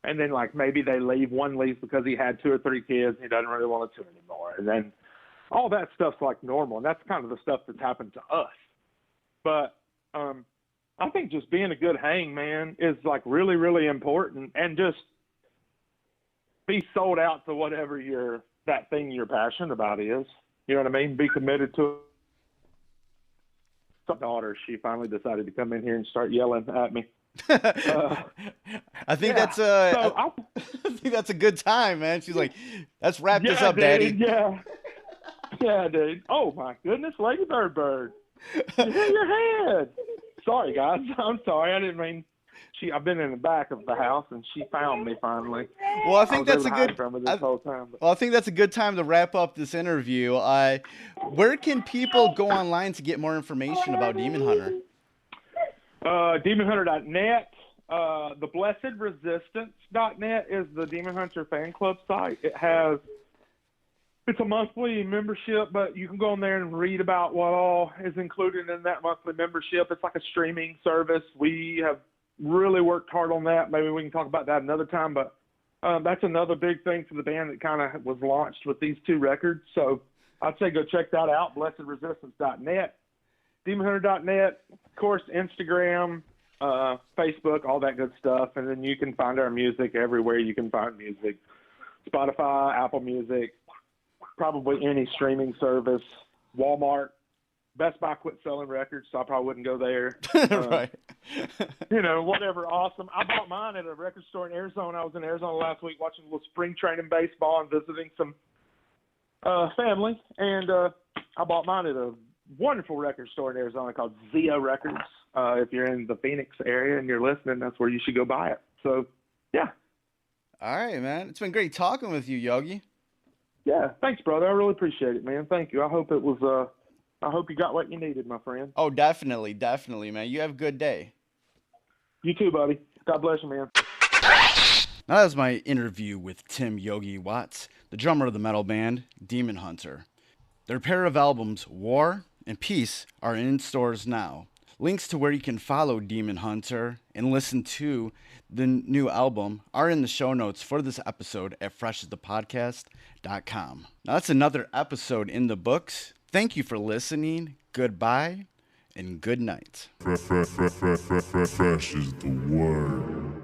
Speaker 4: and then, like, maybe one leaves because he had 2 or 3 kids and he doesn't really want to tour anymore. And then all that stuff's, like, normal. And that's kind of the stuff that's happened to us. But I think just being a good hang, man, is, like, really, really important. And just be sold out to whatever that thing you're passionate about is. You know what I mean? Be committed to it. My daughter, she finally decided to come in here and start yelling at me.
Speaker 1: I think
Speaker 4: yeah.
Speaker 1: that's
Speaker 4: I
Speaker 1: think that's a good time, man. She's like, let's wrap this
Speaker 4: yeah,
Speaker 1: up,
Speaker 4: dude,
Speaker 1: Daddy.
Speaker 4: yeah. Yeah, dude. Oh my goodness, Lady Bird. You hit your head. Sorry, guys. I'm sorry. I didn't mean. I've been in the back of the house, and she found me finally.
Speaker 1: Well, I think that's a good.
Speaker 4: From her this whole time.
Speaker 1: Well, I think that's a good time to wrap up this interview. Where can people go online to get more information about Demon Hunter?
Speaker 4: DemonHunter.net. TheBlessedResistance.net is the Demon Hunter fan club site. It's a monthly membership, but you can go on there and read about what all is included in that monthly membership. It's like a streaming service. We have really worked hard on that. Maybe we can talk about that another time, but that's another big thing for the band that kind of was launched with these 2 records. So I'd say go check that out, BlessedResistance.net, DemonHunter.net, of course, Instagram, Facebook, all that good stuff. And then you can find our music everywhere you can find music. Spotify, Apple Music, probably any streaming service, Walmart. Best Buy quit selling records, so I probably wouldn't go there.
Speaker 1: Right.
Speaker 4: Whatever. Awesome. I bought mine at a record store in Arizona. I was in Arizona last week watching a little spring training baseball and visiting some family. And I bought mine at a wonderful record store in Arizona called Zia Records. If you're in the Phoenix area and you're listening, that's where you should go buy it. So, yeah.
Speaker 1: All right, man. It's been great talking with you, Yogi.
Speaker 4: Yeah. Thanks, brother. I really appreciate it, man. Thank you. I hope it was I hope you got what you needed, my friend.
Speaker 1: Oh, definitely, man. You have a good day.
Speaker 4: You too, buddy. God bless you, man.
Speaker 1: Now that was my interview with Tim Yogi Watts, the drummer of the metal band Demon Hunter. Their pair of albums, War and Peace, are in stores now. Links to where you can follow Demon Hunter and listen to the new album are in the show notes for this episode at freshasthepodcast.com. Now that's another episode in the books. Thank you for listening. Goodbye and good night.
Speaker 2: Fresh is the word.